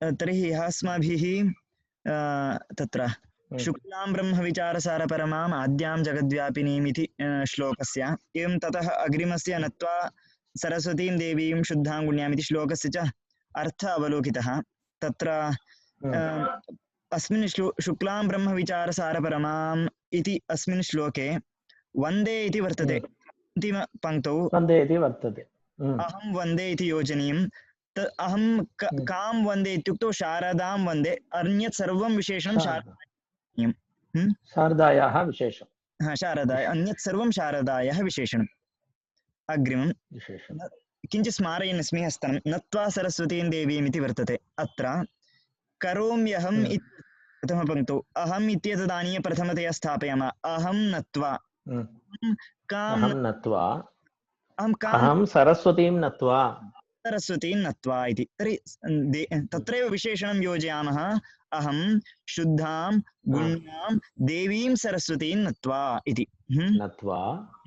तर्हि अस्माभिः तत्र शुक्लां ब्रह्मविचारसारपरमाम् आद्यां जगद्व्यापिनीमिति श्लोकस्य एवं ततः अग्रिमस्य नत्वा सरस्वतीं देवीं शुद्धां गुण्यामिति श्लोकस्य च अर्थ अवलोकितः। तत्र अस्मिन् शुक्लां ब्रह्मविचारसारपरमाम् इति अस्मिन् श्लोके वन्दे इति वर्तते। अन्तिमपङ्क्तौ वन्दे इति वर्तते। अहं वन्दे इति योजनीयं। अहं कां वन्दे इत्युक्तौ शारदां वन्दे, अन्यत् सर्वं विशेषणं शारदायाः विशेषं। शारदाय, अन्यत् सर्वं शारदायाः विशेषणम्। अग्रिमं किञ्चित् स्मारयन्नस्मि हस्तं। नत्वा सरस्वतीं देवीम् इति वर्तते। अत्र करोम्यहम् प्रथमपङ्क्तौ अहम् इत्येतदानीय प्रथमतया स्थापयामः। अहं नत्वा अहं सरस्वतीं नत्वा सरस्वतीं नत्वा इति। तर्हि तत्रैव विशेषणं योजयामः। अहं शुद्धां गुण्यां देवीं सरस्वतीं नत्वा इति।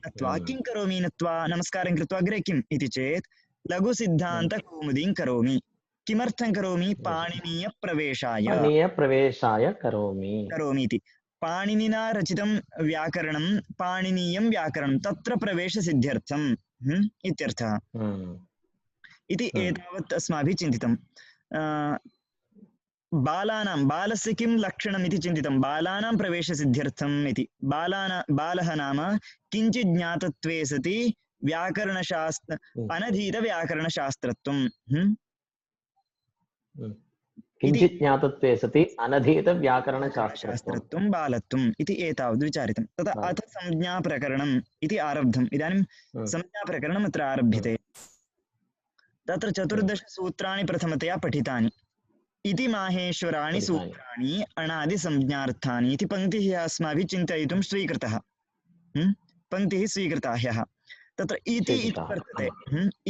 नत्वा किं करोमि? नत्वा नमस्कारं कृत्वा अग्रे किम् इति चेत् लघुसिद्धान्तकौमुदीं करोमि। किमर्थं करोमि? पाणिनीयप्रवेशाय करोमि इति। पाणिनिना रचितं व्याकरणं पाणिनीयं व्याकरणं, तत्र प्रवेशसिद्ध्यर्थम् इत्यर्थः इति एतावत् अस्माभिः चिन्तितं। बालस्य किं लक्षणम् इति चिन्तितं। बालानां प्रवेशसिद्ध्यर्थम् इति। बालः नाम किञ्चित् ज्ञातत्वे सति अनधीतव्याकरणशास्त्रत्वं किञ्चित् ज्ञातत्वे सति अनधीतव्याकरणशास्त्रत्वं बालत्वम् इति एतावद् विचारितं। तथा अथ संज्ञाप्रकरणम् इति आरब्धम्। इदानीं संज्ञाप्रकरणम् अत्र आरभ्यते। तत्र 14 सूत्राणि प्रथमतया पठितानि। इति माहेश्वराणि सूत्राणि अणादिसंज्ञार्थानि इति पङ्क्तिः अस्माभिः चिन्तयितुं स्वीकृतः। पङ्क्तिः स्वीकृता ह्यः। तत्र इति वर्तते।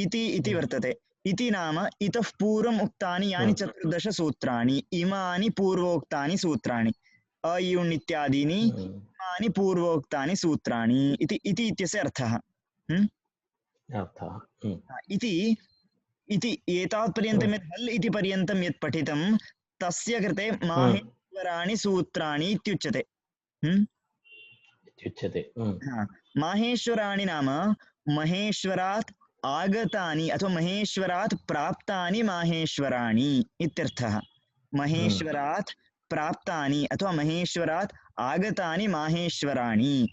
इति वर्तते। इति नाम इतः पूर्वम् उक्तानि यानि 14 सूत्राणि, इमानि पूर्वोक्तानि सूत्राणि। अयुण् इत्यादीनि इमानि पूर्वोक्तानि सूत्राणि इति इत्यस्य अर्थः। इति एतावत्पर्यन्तं यत् हल् इति पर्यन्तं यत् पठितं तस्य कृते माहेश्वराणि सूत्राणि इत्युच्यते। माहेश्वराणि नाम महेश्वरात् आगतानि अथवा महेश्वरात् प्राप्तानि माहेश्वराणि इत्यर्थः। महेश्वरात् प्राप्तानि अथवा महेश्वरात् आगतानि माहेश्वराणि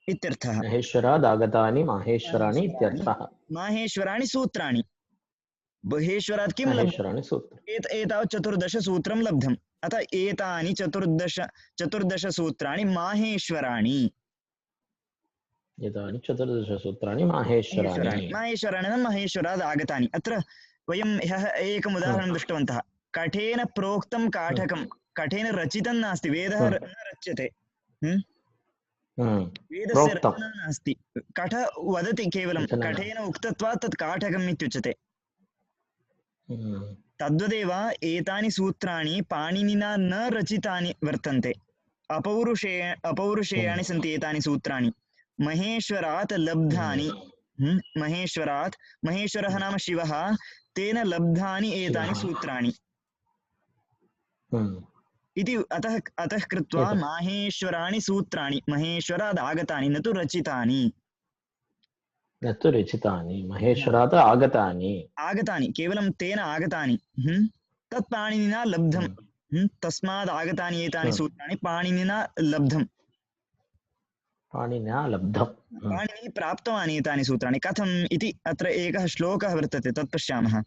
इत्यर्थः। महेश्वरात् आगतानि माहेश्वराणि इत्यर्थः। माहेश्वराणि सूत्राणि। महेश्वरात् किं लब्धम्? एतावत् 14 सूत्रं लब्धम्। अतः एतानि 14 सूत्राणि माहेश्वराणि। एतानि 14 सूत्राणि माहेश्वराणि। महेश्वरात् आगतानि। अत्र वयं ह्यः एकम् उदाहरणं दृष्टवन्तः। कठेन प्रोक्तं काठकं कठेन रचितं नास्ति। वेदः न रच्यते। वेदस्य रचना नास्ति। कठ वदति केवलं। कठेन उक्तत्वात् तत् काठकम् इत्युच्यते। तद्वदेव एतानि सूत्राणि पाणिनिना न रचितानि वर्तन्ते। अपौरुषेयाणि सन्ति एतानि सूत्राणि। महेश्वरात् लब्धानि। महेश्वरः नाम शिवः, तेन लब्धानि एतानि सूत्राणि इति। अतः कृत्वा माहेश्वराणि सूत्राणि महेश्वरात् आगतानि, न तु रचितानि। महेश्वरात् आगतानि केवलं तेन आगतानि। तत् पाणिनिना लब्धम्। तस्मात् आगतानि एतानि सूत्राणि पाणिनिना लब्धम्। पाणिनिः प्राप्तवान् एतानि सूत्राणि। कथम् इति अत्र एकः श्लोकः वर्तते, तत् पश्यामः।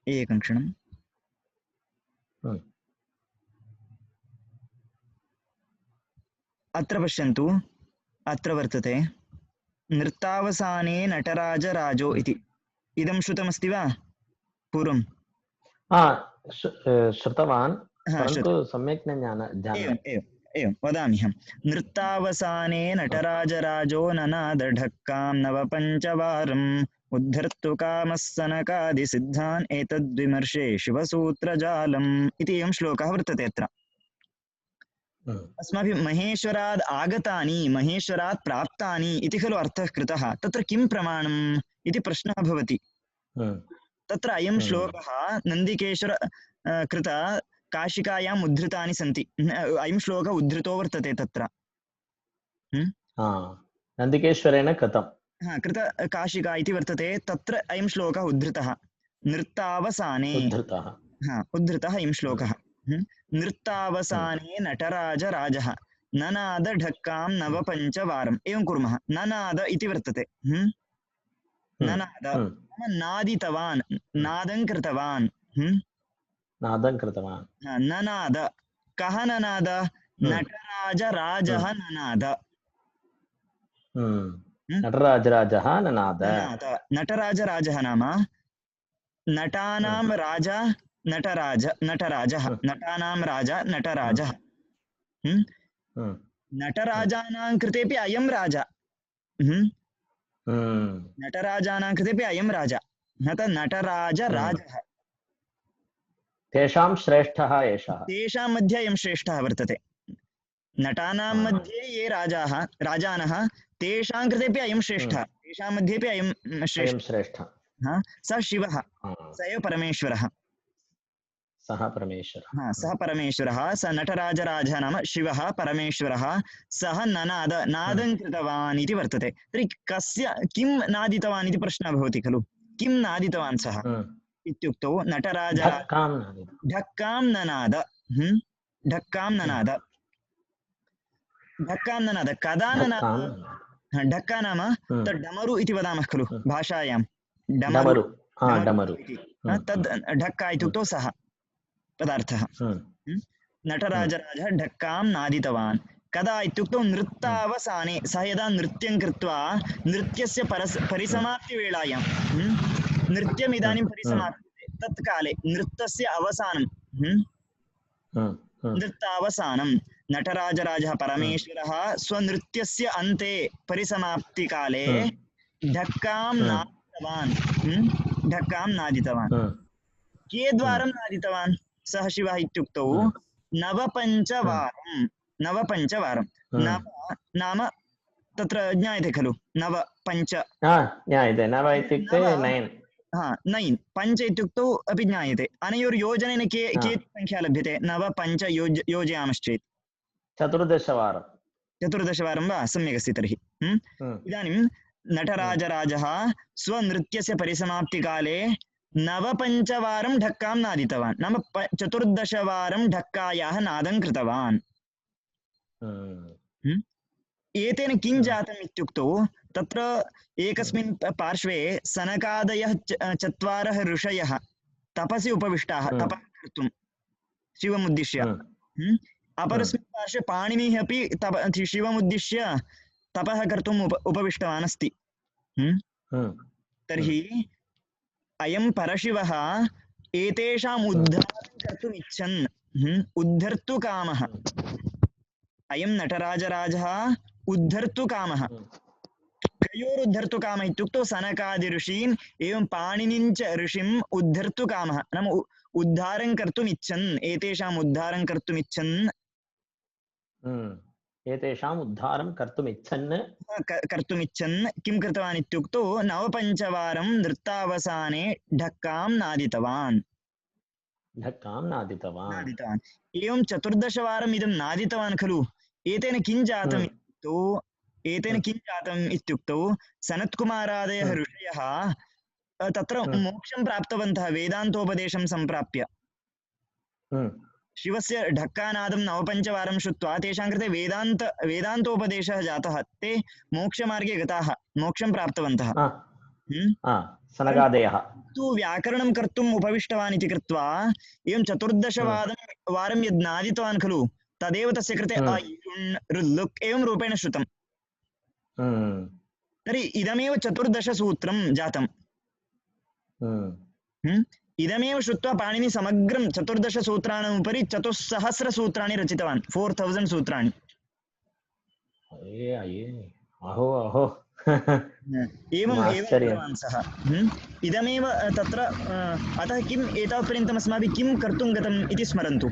एकं क्षणम्। अत्र पश्यन्तु। अत्र वर्तते नृत्तावसाने नटराजराजो इति। इदं श्रुतमस्ति वा पूर्वं? श्रुतवान्, परन्तु सम्यक् न जानामि। एवं वदाम्यहं। नृत्तावसाने नटराजराजो ननादढक्कां नवपञ्चवारम् उद्धर्तु कामः सनकादिसिद्धान् एतद्विमर्शे शिवसूत्रजालम् इति एवं श्लोकः वर्तते अत्र। अस्माभिः महेश्वरात् आगतानि महेश्वरात् प्राप्तानि इति खलु अर्थः कृतः। तत्र किं प्रमाणम् इति प्रश्नः भवति। तत्र अयं श्लोकः नन्दिकेश्वर कृत काशिकायाम् उद्धृतानि सन्ति अयं श्लोकः उद्धृतो वर्तते तत्र नन्दिकेश्वरेण कृतं कृत काशिका इति वर्तते तत्र अयं श्लोकः उद्धृतः नृत्तावसाने उद्धृतः अयं श्लोकः नृत्तावसाने नटराज राजः ननाद ढक्कां नवपञ्चवारम् एवं कुर्मः ननाद इति वर्तते ननाद नादितवान् नादं कृतवान् ननाद कः ननाद नटराज राजः ननाद नटराजराजः ननाद नटराजराजः नाम नटानां राजा नटराजः नटानां राजा नटराजः नटराजानां कृतेपि अयं राजा नटराजानां कृतेपि अयं राजा नटराजराजः तेषां श्रेष्ठः एषः तेषां मध्ये अयं श्रेष्ठः वर्तते नटानां मध्ये ये राजानः तेषां कृतेपि अयं श्रेष्ठः तेषां मध्येपि अयं श्रेष्ठः स शिवः स एव परमेश्वरः सः परमेश्वरः स नटराजराजः नाम शिवः परमेश्वरः सः नादं कृतवान् इति वर्तते तर्हि कस्य किं नादितवान् इति प्रश्नः भवति खलु किं नादितवान् सः इत्युक्तौ ढक्कां ननाद कदा ननाद ढक्का नाम डमरु इति वदामः खलु भाषायां डमरु तद् ढक्का इत्युक्तौ सः पदार्थः नटराजराजः ढक्कां नादितवान् कदा इत्युक्तौ नृत्तावसाने सः यदा नृत्यं कृत्वा नृत्यस्य परिसमाप्तिवेलायां नृत्यम् इदानीं परिसमाप्यते तत्काले नृत्यस्य अवसानं नृत्तावसानं नटराजराजः परमेश्वरः स्वनृत्यस्य अन्ते परिसमाप्तिकाले ढक्कां नादितवान् कियद्वारं नादितवान् सः शिवः इत्युक्तौ नवपञ्चवारं नव नाम तत्र ज्ञायते खलु नव पञ्च ज्ञायते नव इत्युक्ते 9 पञ्च इत्युक्तौ अपि ज्ञायते अनयोर्योजनेन कियत् संख्या लभ्यते नव पञ्च योजयामश्चेत् 14 वारं वा सम्यक् अस्ति तर्हि इदानीं नटराजराजः स्वनृत्यस्य परिसमाप्तिकाले नवपञ्चवारं ढक्कां नादितवान् नाम 14 वारं ढक्कायाः नादं कृतवान् एतेन किं जातम् इत्युक्तौ तत्र एकस्मिन् पार्श्वे सनकादयः 4 ऋषयः तपसि उपविष्टाः तपः कर्तुं शिवमुद्दिश्य अपरस्मिन् पार्श्वे पाणिनिः अपि शिवमुद्दिश्य तपः कर्तुम् उपविष्टवान् अस्ति तर्हि अयं परशिवः एतेषाम् उद्धारं कर्तुम् इच्छन् उद्धर्तुकामः अयं नटराजराजः उद्धर्तुकामः कयोरुद्धर्तुकामः इत्युक्तौ सनकादि ऋषीन् एवं पाणिनिञ्च ऋषिम् उद्धर्तुकामः नाम उद्धारं कर्तुम् इच्छन् एतेषाम् उद्धारं कर्तुम् इच्छन् किं कृतवान् इत्युक्तौ नवपञ्चवारं नृत्तावसाने ढक्कां नादितवान् एवं 14 वारम् इदं नादितवान् खलु एतेन किं जातम् इत्युक्तौ सनत्कुमारादयः ऋषयः तत्र मोक्षं प्राप्तवन्तः वेदान्तोपदेशं सम्प्राप्य शिवस्य ढक्कानादं नवपञ्चवारं श्रुत्वा तेषां कृते वेदान्तोपदेशः जातः ते मोक्षमार्गे गताः मोक्षं प्राप्तवन्तः सनकादयः तु व्याकरणं कर्तुम् उपविष्टवान् इति कृत्वा एवं 14 वारं यद् नादितवान् खलु तदेव तस्य कृते लुक् एवं रूपेण श्रुतम् तर्हि इदमेव 14 सूत्रं जातम् इदमेव श्रुत्वा पाणिनि समग्रं 14 सूत्राणाम् उपरि 4,000 सूत्राणि रचितवान् 4000 सूत्राणि एवं कृतवान् सः इदमेव तत्र अतः किम् एतावत्पर्यन्तम् अस्माभिः किं कर्तुं गतम् इति स्मरन्तु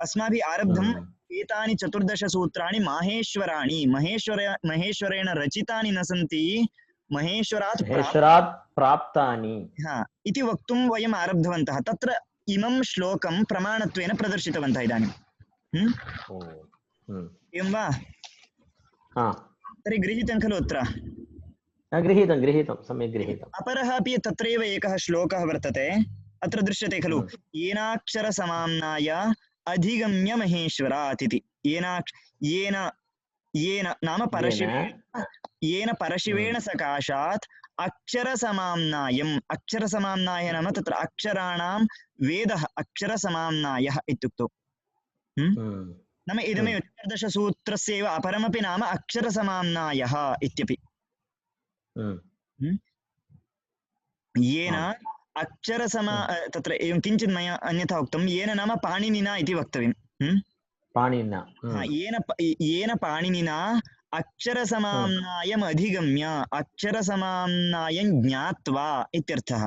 अस्माभिः आरब्धम् एतानि 14 सूत्राणि माहेश्वराणि महेश्वरेण रचितानि न सन्ति महेश्वरात् प्राप्तानि इति वक्तुं वयम् आरब्धवन्तः। तत्र इमं श्लोकं प्रमाणत्वेन प्रदर्शितवन्तः इदानीं। एवं वा? तर्हि गृहीतं खलु अत्र? गृहीतं सम्यक् गृहीतम्। अपरः अपि तत्रैव एकः श्लोकः वर्तते, अत्र दृश्यते खलु, येनाक्षरसमाम्नाय अधिगम्य महेश्वरात् इति। येन नाम येन परशिवेण सकाशात् अक्षरसमाम्नायम्, अक्षरसमाम्नाय नाम तत्र अक्षराणां वेदः अक्षरसमाम्नायः इत्युक्तौ। नाम इदमेव चतुर्दशसूत्रस्य एव अपरमपि नाम अक्षरसमाम्नायः इत्यपि। येन तत्र एवं किञ्चित् मया अन्यथा उक्तं, येन नाम पाणिनिना इति वक्तव्यं। येन पाणिनिना अक्षरसमाम्नायम् अधिगम्य, अक्षरसमाम्नायं ज्ञात्वा इत्यर्थः।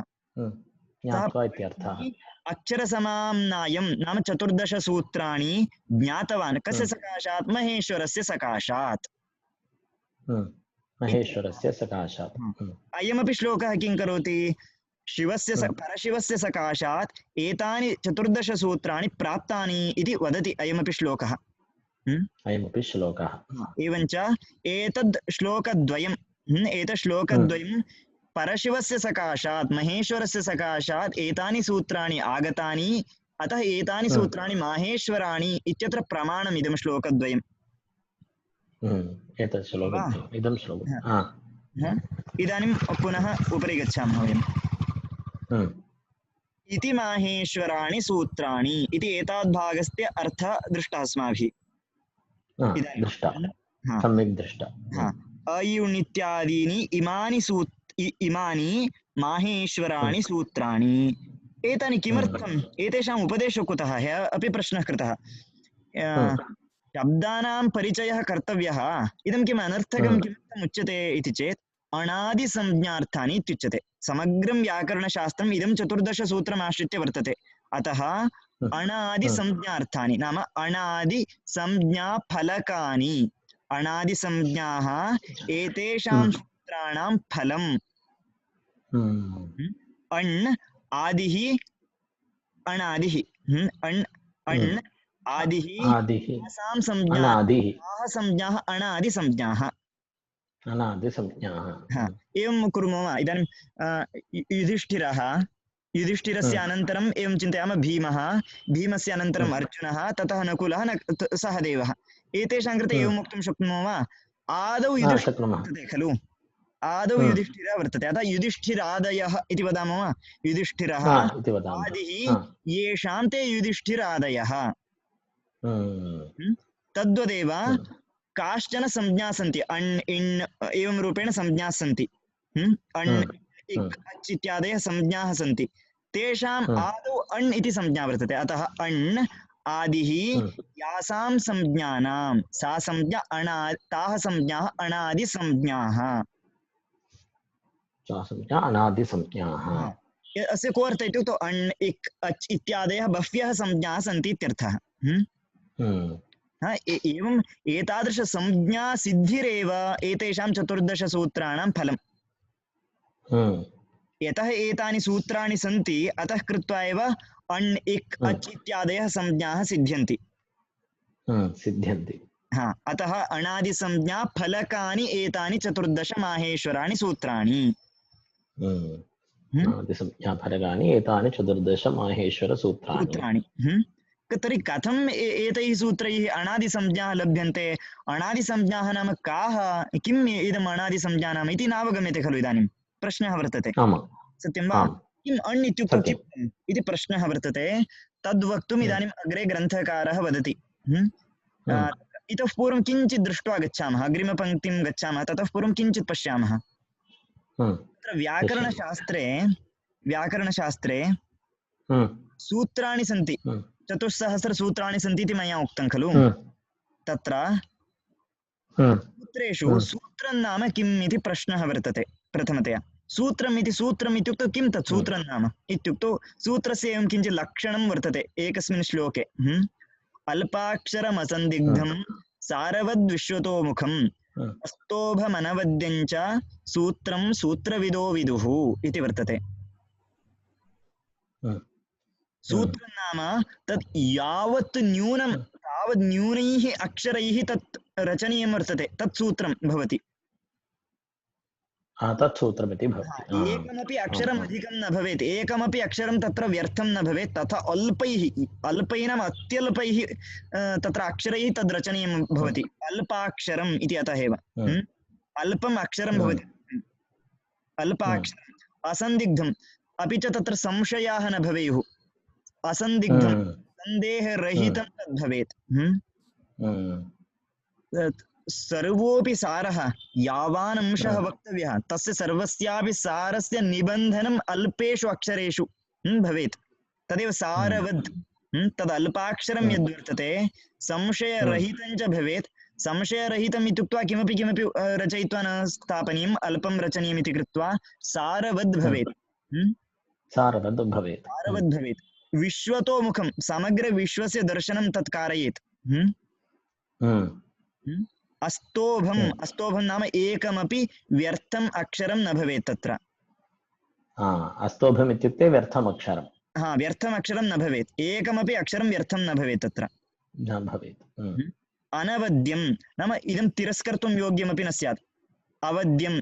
अक्षरसमाम्नायं नाम 14 सूत्राणि ज्ञातवान् कस्य सकाशात्? महेश्वरस्य सकाशात्। महेश्वरस्य सकाशात्। अयमपि श्लोकः किं करोति? परशिवस्य सकाशात् एतानि 14 सूत्राणि प्राप्तानि इति वदति अयमपि श्लोकः। एवञ्च एतद् श्लोकद्वयं परशिवस्य सकाशात् महेश्वरस्य सकाशात् एतानि सूत्राणि आगतानि, अतः एतानि सूत्राणि माहेश्वराणि इत्यत्र प्रमाणम् इदं श्लोकद्वयम्। इदानीं पुनः उपरि गच्छामः वयम्। इति माहेश्वराणि सूत्राणि इति एतावद्भागस्य अर्थः दृष्टः अस्माभिः। सम्यक् दृष्टा। अयुनित्यादीनि इमानि माहेश्वराणि सूत्राणि। एतानि किमर्थम्? एतेषाम् उपदेशो कुतः? अपि प्रश्नः कृतः। शब्दानां परिचयः कर्तव्यः। इदं किम् अनर्थकं किमर्थम् उच्यते इति चेत् अणादिसंज्ञार्थानि इत्युच्यते। समग्रं व्याकरणशास्त्रम् इदं 14 सूत्रमाश्रित्य वर्तते। अतः अणादिसंज्ञार्थानि नाम अणादिसंज्ञाफलकानि, अणादिसंज्ञाः एतेषां सूत्राणां फलम्। अण् आदिः अणादिः, अण् आदिः तासां संज्ञाः अणादिसंज्ञाः। एवं कुर्मः वा? इदानीं युधिष्ठिरस्य अनन्तरम् एवं चिन्तयामः भीमस्य अनन्तरम् अर्जुनः, ततः नकुलः, सहदेवः। एतेषां कृते एवं वक्तुं शक्नुमः वा? आदौ युधिष्ठिरः वर्तते खलु, आदौ युधिष्ठिरः वर्तते, अतः युधिष्ठिरादयः इति वदामः वा? युधिष्ठिरः आदिः, येषां ते युधिष्ठिरादयः। तद्वदेव काश्चन संज्ञा सन्ति, अण् इण् एवं रूपेण संज्ञाः सन्ति। अण् इक् अच् इत्यादयः संज्ञाः सन्ति। तेषाम् आदौ अण् इति संज्ञा वर्तते। अतः अण् आदिः यासां संज्ञानां सा संज्ञा ताः संज्ञाः अणादिसंज्ञाः। अस्य को अर्थः इत्युक्तौ अण् इक् अच् इत्यादयः बह्व्यः संज्ञाः सन्ति इत्यर्थः। एवम् एतादृशसंज्ञा सिद्धिरेव एतेषां 14 सूत्राणां फलम्। यतः एतानि सूत्राणि सन्ति, अतः कृत्वा एव अण् इक् अच् इत्यादयः संज्ञाः सिद्ध्यन्ति। अतः अणादिसंज्ञा फलकानि एतानि 14 माहेश्वराणि सूत्राणि। तर्हि कथम् एतैः सूत्रैः अणादिसंज्ञाः लभ्यन्ते? अणादिसंज्ञाः नाम काः? किम् इदम् अणादिसंज्ञा नाम इति नावगम्यते खलु। इदानीं प्रश्नः वर्तते, सत्यं वा? किम् अण् इत्युक्तौ किम् इति प्रश्नः वर्तते। तद्वक्तुम् इदानीम् अग्रे ग्रन्थकारः वदति। इतः पूर्वं किञ्चित् दृष्ट्वा गच्छामः, अग्रिमपङ्क्तिं गच्छामः, ततः पूर्वं किञ्चित् पश्यामः। तत्र व्याकरणशास्त्रे सूत्राणि सन्ति, 400 सूत्राणि सन्ति इति मया उक्तं खलु। तत्र सूत्रेषु सूत्रं नाम किम् इति प्रश्नः वर्तते। प्रथमतया सूत्रम् इत्युक्तौ किं तत् सूत्रं नाम इत्युक्तौ सूत्रस्य एवं किञ्चित् लक्षणं वर्तते एकस्मिन् श्लोके। अल्पाक्षरमसन्दिग्धं सारवद्विश्वतोमुखं अस्तोभमनवद्यञ्च सूत्रं सूत्रविदो विदुः इति वर्तते। सूत्रं नाम तत् यावत् न्यूनं तावत् न्यूनैः अक्षरैः तत् रचनीयं वर्तते, तत् सूत्रं भवति। तत् सूत्रमिति भवति। एकमपि अक्षरम् अधिकं न भवेत्, एकमपि अक्षरं तत्र व्यर्थं न भवेत्, तथा अल्पैः नाम अत्यल्पैः तत्र अक्षरैः तद् रचनीयं भवति। अल्पाक्षरम् इति अतः एव अल्पम् अक्षरं भवति, अल्पाक्षरम् असन्दिग्धम्, अपि च तत्र संशयाः न भवेयुः, असन्दिग्धं सन्देहरहितं तद् भवेत्। सर्वोऽपि सारः यावान् अंशः वक्तव्यः तस्य सर्वस्यापि सारस्य निबन्धनम् अल्पेषु अक्षरेषु भवेत्, तदेव सारवद्। तद् अल्पाक्षरं यद्वर्तते संशयरहितं च भवेत्। संशयरहितम् इत्युक्त्वा किमपि रचयित्वा न स्थापनीयम्, अल्पं रचनीयम् इति कृत्वा सारवद् भवेत्। सारवद् भवेत्। सारवद् भवेत्। विश्वतोमुखं, समग्र विश्वस्य दर्शनं तत् कारयेत्। अस्तोभं नाम एकमपि व्यर्थम् अक्षरं न भवेत् तत्र। अस्तोभम् इत्युक्ते व्यर्थम् अक्षरं। व्यर्थम् अक्षरं न भवेत्, एकमपि अक्षरं व्यर्थं न भवेत् तत्र, न भवेत्। अनवद्यं नाम इदं तिरस्कर्तुं योग्यमपि न स्यात्। अवद्यम्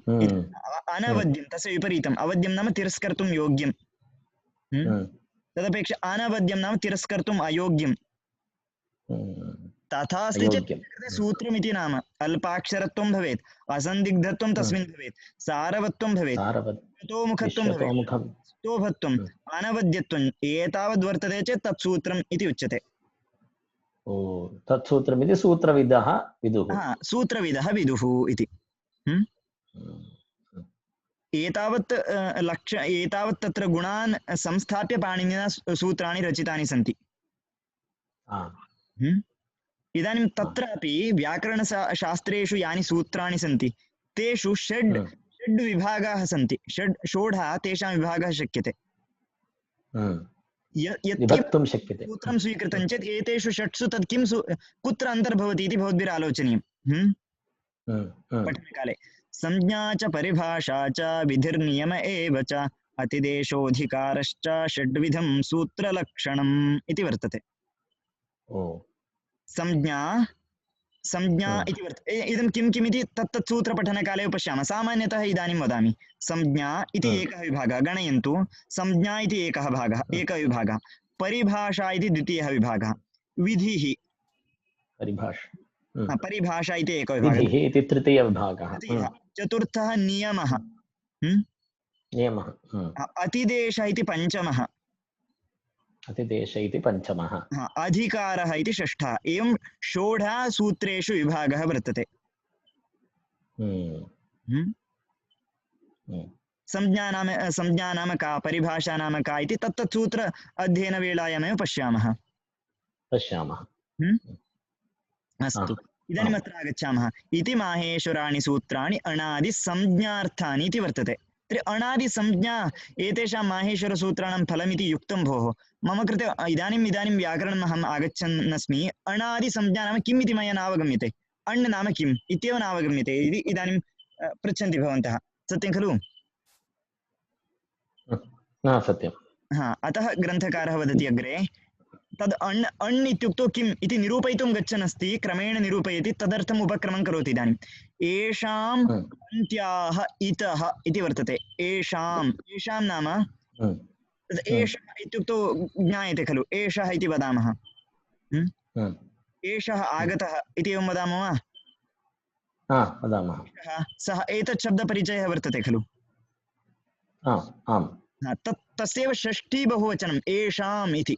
अनवद्यं तस्य विपरीतम्, अवद्यं नाम तिरस्कर्तुं योग्यं, तदपेक्षा अनवद्यं नाम तिरस्कर्तुम् अयोग्यं। तथा अस्ति चेत् सूत्रमिति नाम अल्पाक्षरत्वं भवेत्, असन्दिग्धत्वं तस्मिन् भवेत्, सारवत्वं भवेत्, तोमुखत्वं भवेत्, स्तोभत्वम्, अनवद्यत्वम्, एतावद् वर्तते चेत् तत् सूत्रम् इति उच्यते। तत् सूत्रमिति सूत्रविदः विदुः। सूत्रविदः विदुः इति। एतावत् तत्र गुणान् संस्थाप्य पाणिनिना सूत्राणि रचितानि सन्ति। इदानीं तत्रापि व्याकरणशास्त्रेषु यानि सूत्राणि सन्ति तेषु षड् विभागाः सन्ति, षोडः तेषां विभागः शक्यते। विभक्तुं शक्यते। सूत्रं स्वीकृतं चेत् एतेषु षट्सु तत् किं कुत्र अन्तर्भवति इति भवद्भिः आलोचनीयम्। पठनकाले संज्ञा च परिभाषा च विधिर्नियम एव च अतिदेशोऽधिकारश्च षड्विधं सूत्रलक्षणम् इति वर्तते। संज्ञा इति वर्तते। इदं किम् इति तत्तत् सूत्रपठनकाले पश्यामः। सामान्यतः इदानीं वदामि, संज्ञा इति एकः विभागः, गणयन्तु। संज्ञा इति एकः विभागः, परिभाषा इति द्वितीयः विभागः, विधिः परिभाषा इति एकः विभागः, तृतीयविभागः, चतुर्थः नियमः, अतिदेशः इति पञ्चमः, अतिदेश इति पञ्चमः, अधिकारः इति षष्ठः। एवं षोडः सूत्रेषु विभागः वर्तते। संज्ञा नाम का, परिभाषा नाम का इति तत्तत् सूत्र अध्ययनवेलायामेव पश्यामः। अस्तु, इदानीम् अत्र आगच्छामः। इति माहेश्वराणि सूत्राणि अणादिसंज्ञार्थानि इति वर्तते। तर्हि अणादिसंज्ञा एतेषां माहेश्वरसूत्राणां फलमिति युक्तं भोः। मम कृते इदानीं व्याकरणम् अहम् आगच्छन् अस्मि। अणादिसंज्ञा नाम किम् इति मया नावगम्यते, अण् नाम किम् इत्येव नावगम्यते इति इदानीं पृच्छन्ति भवन्तः, सत्यं खलु? सत्यम्। अतः ग्रन्थकारः वदति अग्रे, तद् अण् इत्युक्तौ किम् इति निरूपयितुं गच्छन् अस्ति, क्रमेण निरूपयति, तदर्थम् उपक्रमं करोति। इदानीम् येषाम् अन्त्याः इतः इति वर्तते। येषां नाम एषः इत्युक्तौ ज्ञायते खलु, एषः इति वदामः। एषः आगतः इति एवं वदामः वा? वदामः। सः एतत् शब्दपरिचयः वर्तते खलु। तस्यैव षष्ठी बहुवचनम् येषाम् इति।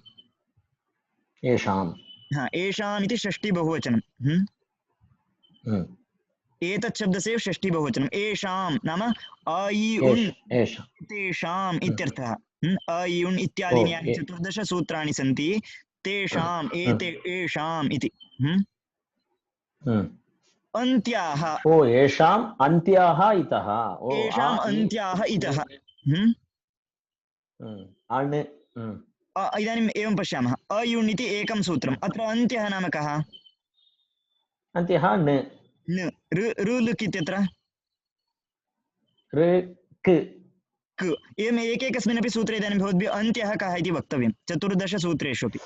येषाम् इति षष्ठी बहुवचनम्। एतत् शब्दस्य षष्ठी बहुवचनम्। येषां नाम तेषाम् इत्यर्थः। अयुण् इत्यादीनि यानि 14 सूत्राणि सन्ति तेषाम् येषाम् इति। अन्त्याः, येषाम् अन्त्याः इतः, येषाम् अन्त्याः इतः। इदानीम् एवं पश्यामः, अयुण् इति एकं सूत्रम्, अत्र अन्त्यः नाम कः? अन्त्यः ण। न रु लुक् इत्यत्र ऋक् क एवम् एकैकस्मिन्नपि सूत्रे इदानीं भवद्भिः अन्त्यः कः इति वक्तव्यं 14 सूत्रेषु अपि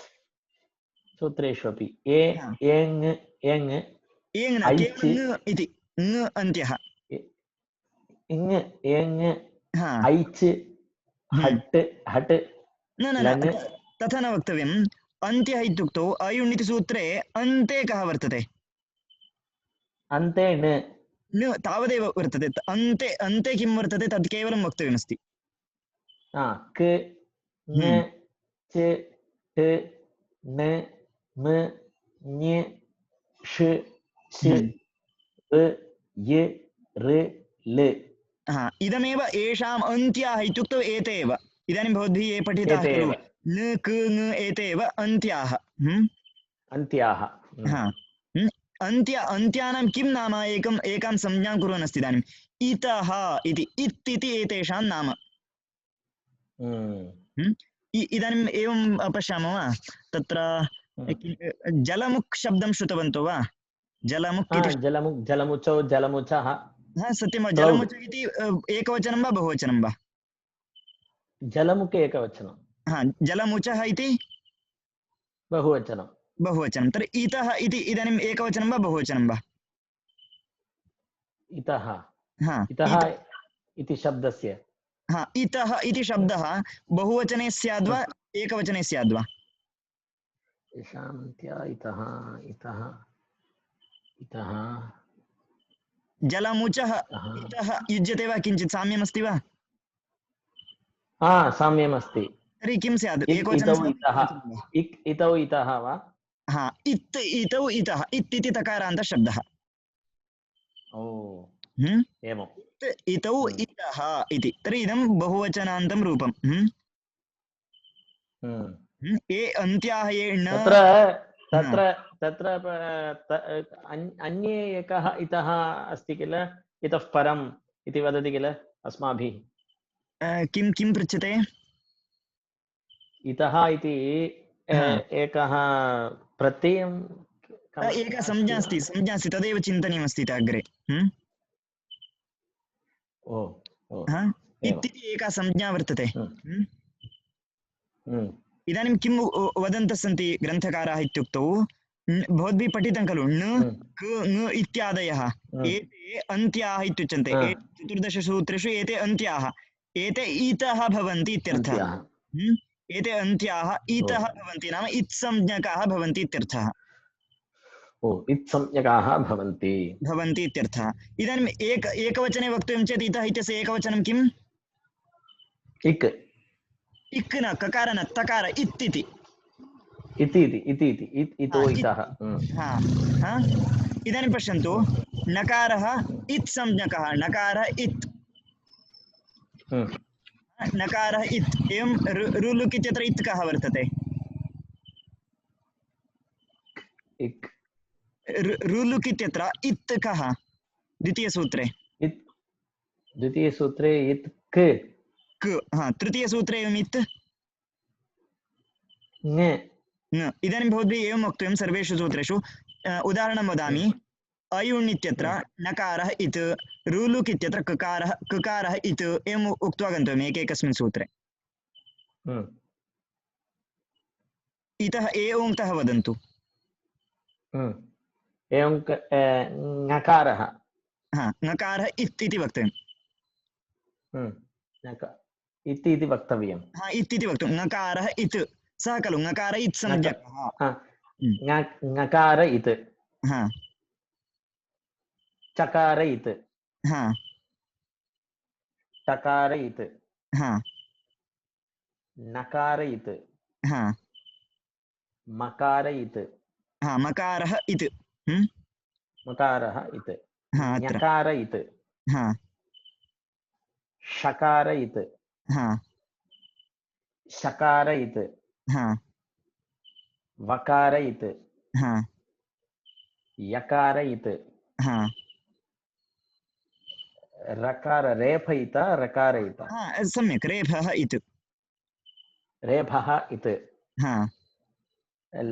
सूत्रेष्वपि ए एङ् एङ् एङ् न ऐच् केवलं ङ इति ङ अन्त्यः इङ् एङ् हा ऐच् हट् हट् न न लङ् न तथा न वक्तव्यम् अन्त्यः इत्युक्तौ अयुण् इति सूत्रे अन्ते कः वर्तते अन्ते न तावदेव वर्तते अन्ते अन्ते किं वर्तते तत् केवलं वक्तव्यमस्ति क ङ च ट न म ञ ष श य ऋ ल हा इदमेव येषाम् अन्त्याः इत्युक्तौ एते एव इदानीं भवद्भिः ये पठिताः एते खलु एव न क ङ एते एव अन्त्याः अन्त्याः हा अन्त्यानां किं नाम एकां संज्ञां कुर्वन् अस्ति इदानीम् इतः इति इत् इति एतेषां नाम इदानीम् एवं पश्यामः वा तत्र जलमुक् शब्दं श्रुतवन्तो वा जलमुक् इति जलमुचौ जलमुचः हा सत्यं वा जलमुच इति एकवचनं वा बहुवचनं वा जलमुखे एकवचनं हा जलमुचः इति बहुवचनं तर्हि इतः इति इदानीम् एकवचनं वा बहुवचनं वा इतः हा इतः इति शब्दस्य हा इतः इति शब्दः बहुवचने स्याद्वा एकवचने स्याद्वा इतः इतः इतः जलमुचः इतः युज्यते वा किञ्चित् साम्यमस्ति वा साम्यमस्ति तर्हि किं स्यात् एकवचनं इतौ इतः वा हा इतौ इतः इत् इति तकारान्तशब्दः एवम् इतौ इतः इति तर्हि इदं बहुवचनान्तं रूपं ये अन्त्याः ये न तत्र अन्ये एकः इतः अस्ति किल इतः परम् इति वदति किल अस्माभिः किं किं पृच्छते इतः इति एकः प्रत्ययं एका संज्ञा अस्ति तदेव चिन्तनीयमस्ति अग्रे इति एका संज्ञा वर्तते इदानीं किं वदन्तः सन्ति ग्रन्थकाराः इत्युक्तौ भवद्भिः पठितं खलु ण क ङ इत्यादयः एते अन्त्याः इत्युच्यन्ते 14 सूत्रेषु एते अन्त्याः एते इतः भवन्ति इत्यर्थः एते अन्त्याः इतः भवन्ति नाम इत्संज्ञकाः भवन्ति इत्यर्थः इत्संज्ञकाः भवन्ति इत्यर्थः इदानीम् एकवचने वक्तव्यं चेत् इतः इत्यस्य एकवचनं किम् इक् इक् न ककार न तकार इत् इति इतो इतः इदानीं पश्यन्तु नकारः इत् संज्ञकः नकारः इत् नकारः इत् एवं रुलुक् इत्यत्र इत् कः वर्तते रुलुक् इत्यत्र इत् कः द्वितीयसूत्रे इत् क तृतीयसूत्रे एवम् इत् इदानीं भवद्भिः एवं वक्तव्यं सर्वेषु सूत्रेषु उदाहरणं वदामि अयुण् इत्यत्र नकारः इत् रुलुक् इत्यत्र ककारः इत् एवम् उक्त्वा गन्तव्यम् एकैकस्मिन् सूत्रे इतः एवंतः वदन्तु ङकारः ङकारः इत् इति वक्तव्यम् इति वक्तव्यम् इत् इति वक्तव्यम् ङकारः इत् सः खलु ङकार इत् संज्ञकः ङकार इत् चकार इत् टकार इत् नकार इत् मकार इत् मकारः इत् मकारः इत् ञकार इत् षकार इत् शकार इत् वकार इत् यकार इत् रकार रेफ इत् रकार इत् सम्यक् रेफः इत् रेफः इत्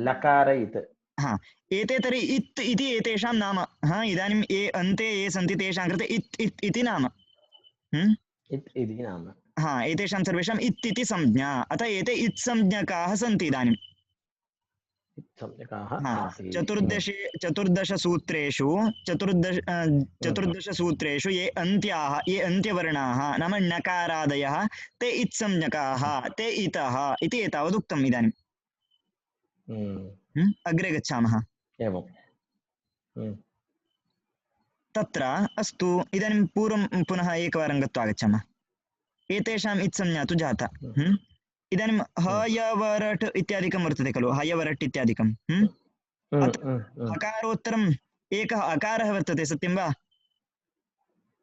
लकार इत् हा एते तर्हि इत् इति एतेषां नाम हा इदानीं ये अन्ते ये सन्ति तेषां कृते इत् इति नाम इति नाम हा एतेषां सर्वेषाम् इत् इति संज्ञा अतः एते इत् संज्ञकाः सन्ति इदानीं सम्यकाः हा सन्ति चतुर्दशसूत्रेषु चतुर्दशसूत्रेषु ये अन्त्यवर्णाः नाम णकारादयः ते इत् संज्ञकाः ते इतः इति एतावदुक्तम् इदानीम् अग्रे गच्छामः एवं तत्र अस्तु इदानीं पूर्वं पुनः एकवारं गत्वा गच्छामः एतेषाम् इत्संज्ञा तु जाता इदानीं हयवरट् इत्यादिकं वर्तते खलु हयवरट् इत्यादिकं अत्र हकारोत्तरम् एकः अकारः वर्तते सत्यं वा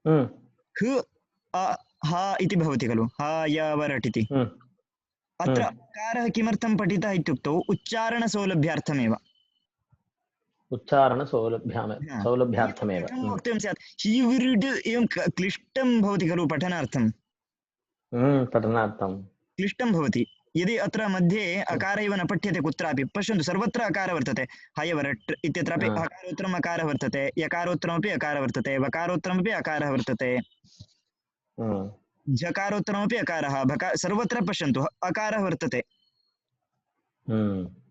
ह ह इति भवति खलु हयवरट् इति अत्र अकारः किमर्थं पठितः इत्युक्तौ उच्चारणसौलभ्यार्थमेव सौलभ्यार्थमेव कथं वक्तव्यं स्यात् हीविरिड् एवं क्लिष्टं भवति खलु पठनार्थं क्लिष्टं भवति यदि अत्र मध्ये अकार एव न पठ्यते कुत्रापि पश्यन्तु सर्वत्र अकारः वर्तते हयवरट् इत्यत्रापि हकारोत्तरम् अकारः वर्तते यकारोत्तरमपि अकारः वर्तते वकारोत्तरमपि अकारः वर्तते झकारोत्तरमपि अकारः सर्वत्र पश्यन्तु अकारः वर्तते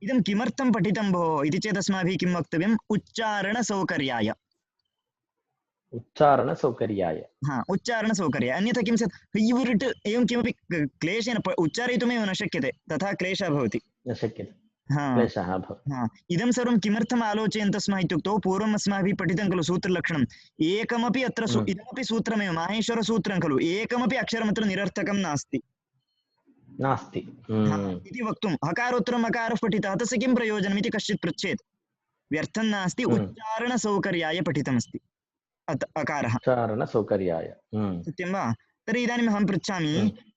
इदं किमर्थं पठितं भोः इति चेत् अस्माभिः किं वक्तव्यम् उच्चारणसौकर्याय हा उच्चारणसौकर्याय अन्यथा किं स्यात् हय्वरट् एवं किमपि क्लेशेन उच्चारयितुमेव न शक्यते तथा क्लेशः भवति इदं सर्वं किमर्थम् आलोचयन्तः स्मः इत्युक्तौ पूर्वम् अस्माभिः पठितं खलु सूत्रलक्षणम् एकमपि अत्र इदमपि सूत्रमेव माहेश्वरसूत्रं खलु एकमपि अक्षरमत्र निरर्थकं नास्ति इति वक्तुं हकारोत्तरम् अकारः पठितः तस्य किं प्रयोजनम् इति कश्चित् पृच्छेत् व्यर्थं नास्ति उच्चारणसौकर्याय पठितमस्ति अकारः सत्यं वा तर्हि इदानीम् अहं पृच्छामि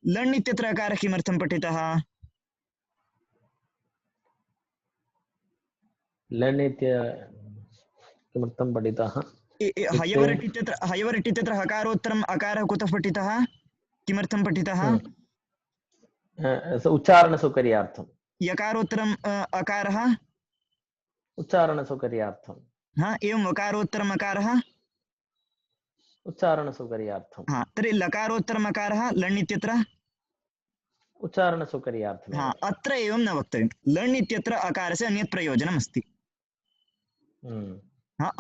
लण् इत्यत्र अकारः किमर्थं पठितः हयवरट् इत्यत्र हकारोत्तरम् अकारः कुतः पठितः किमर्थं पठितः उच्चारणसौकर्यार्थं यकारोत्तरम् अकारः उच्चारणसौकर्यार्थं एवं वकारोत्तरम् अकारः उच्चारणसौकर्यार्थं तर्हि लकारोत्तरम् अकारः लण् इत्यत्र उच्चारणसौकर्यार्थं अत्र एवं न वक्तव्यं लण् इत्यत्र अकारस्य अन्यत् प्रयोजनम् अस्ति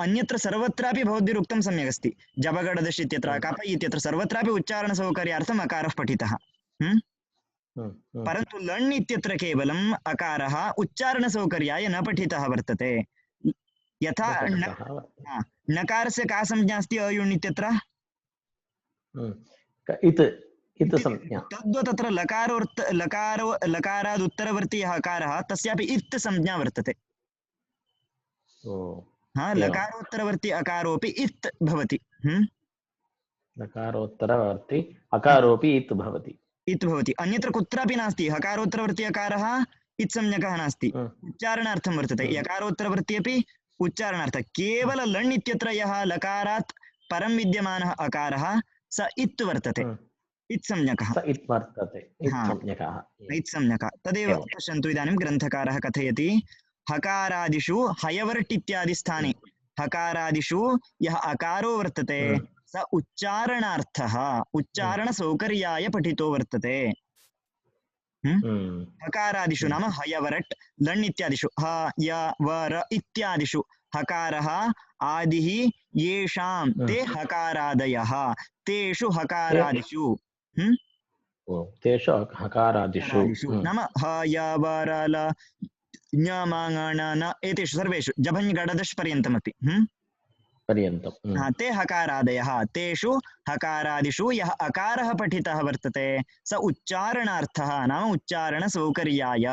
अन्यत्र सर्वत्रापि भवद्भिरुक्तं सम्यक् अस्ति जबगडदश् इत्यत्र कप इत्यत्र सर्वत्रापि उच्चारणसौकर्यार्थम् अकारः पठितः परन्तु लण् इत्यत्र केवलम् अकारः उच्चारणसौकर्याय न पठितः वर्तते यथा नकारस्य का संज्ञा अस्ति अयुण् इत्यत्र तद्वत् अत्र लकारादुत्तरवर्ती यः अकारः तस्यापि इत् संज्ञा वर्तते लकारोत्तरवर्ती अकारोपि इत् भवति लकारोत्तरवर्ती अकारोपि इत् भवति अन्यत्र कुत्रापि नास्ति हकारोत्तरवर्ती अकारः इत् संज्ञकः नास्ति उच्चारणार्थं वर्तते यकारोत्तरवर्ती अपि उच्चारणार्थं केवल लण् इत्यत्र यः लकारात् परं विद्यमानः अकारः स इत् वर्तते इत् संज्ञकः इत् संज्ञकः तदेव पश्यन्तु इदानीं ग्रन्थकारः कथयति हकारादिषु हयवरट् इत्यादि स्थाने हकारादिषु यः अकारो वर्तते स उच्चारणार्थः उच्चारणसौकर्याय पठितो वर्तते हकारादिषु नाम हयवरट् लण् इत्यादिषु ह य वर इत्यादिषु हकारः आदिः येषां ते हकारादयः तेषु हकारादिषु नाम ह य वर ल ञ म ङ ण न एतेषु सर्वेषु जभञ् गडदश् पर्यन्तमपि ते हकारादयः तेषु हकारादिषु यः अकारः पठितः वर्तते स उच्चारणार्थः नाम उच्चारणसौकर्याय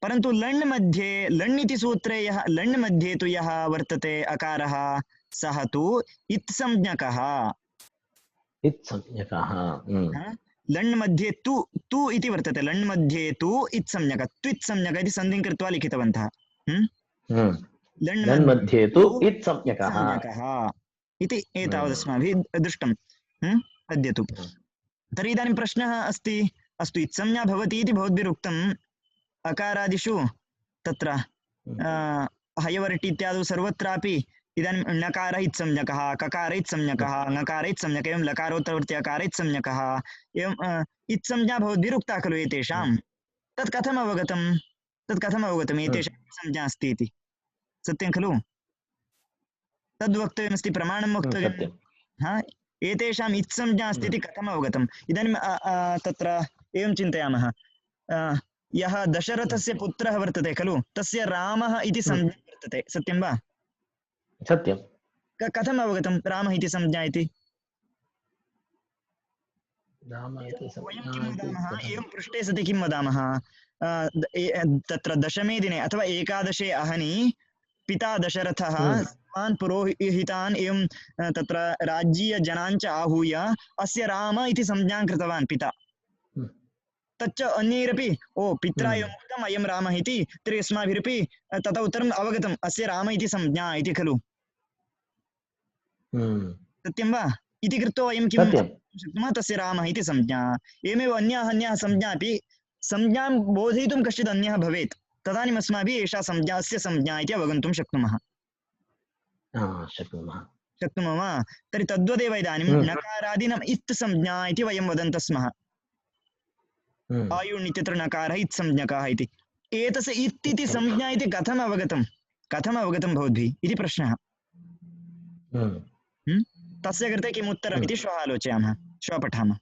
परन्तु लण् मध्ये लण् इति सूत्रे यः लण् मध्ये तु यः वर्तते अकारः सः तु इत् संज्ञकः लण् मध्ये तु इति वर्तते लण् मध्ये तु इत् संज्ञक त्वित् संज्ञक इति सन्धिं कृत्वा लिखितवन्तः लण् मध्ये तु इत् संज्ञकः इति एतावदस्माभिः दृष्टम् अद्य तु तर्हि इदानीं प्रश्नः अस्ति अस्तु इत्संज्ञा भवति इति भवद्भिरुक्तम् अकारादिषु तत्र हयवर्टि इत्यादौ सर्वत्रापि इदानीं णकारः इत्संज्ञकः, ककार इत्संज्ञकः, ङकार इत्संज्ञकः, एवं लकारोत्तरवर्ति अकार इत्संज्ञकः, एवं इत्संज्ञा भवद्भिरुक्ता खलु एतेषां। तत् कथम् अवगतं? तत् कथम् अवगतम् एतेषां संज्ञा अस्ति इति? सत्यं खलु? तद् वक्तव्यमस्ति, प्रमाणं वक्तव्यं। सत्यं। हा, एतेषाम् इत्संज्ञा अस्ति इति कथम् अवगतम्? इदानीं तत्र एवं चिन्तयामः, यः दशरथस्य पुत्रः वर्तते खलु, तस्य रामः इति संज्ञा वर्तते, सत्यं वा? सत्यं। कथम् अवगतं रामः इति संज्ञा इति? वयं किं वदामः, एवं पृष्टे सति किं वदामः, तत्र दशमे दिने अथवा एकादशे अहनि पिता दशरथः सर्वान् पुरोहितान् एवं तत्र राज्यजनान् च आहूय अस्य राम इति संज्ञां कृतवान् पिता। तच्च अन्यैरपि ओ पित्रा एवम् उक्तम् अयं रामः इति, तर्हि अस्माभिरपि तथा उत्तरम् अवगतम् अस्य राम इति संज्ञा इति खलु। सत्यं वा? इति कृत्वा वयं किं शक्नुमः, तस्य रामः इति संज्ञा। एवमेव अन्याः संज्ञा अपि संज्ञां बोधयितुं कश्चित् अन्यः भवेत्, तदानीम् अस्माभिः एषा संज्ञा अस्य संज्ञा इति अवगन्तुं शक्नुमः। शक्नुमः वा? तर्हि तद्वदेव इदानीं नकारादीनाम् इत् संज्ञा इति वयं वदन्तः स्मः। आयुण् इत्यत्र नकारः इत् संज्ञकः इति। एतस्य इत् इति संज्ञा इति कथम् अवगतं भवद्भिः इति प्रश्नः। तस्य कृते किम् उत्तरम् इति श्वः आलोचयामः, श्वः पठामः।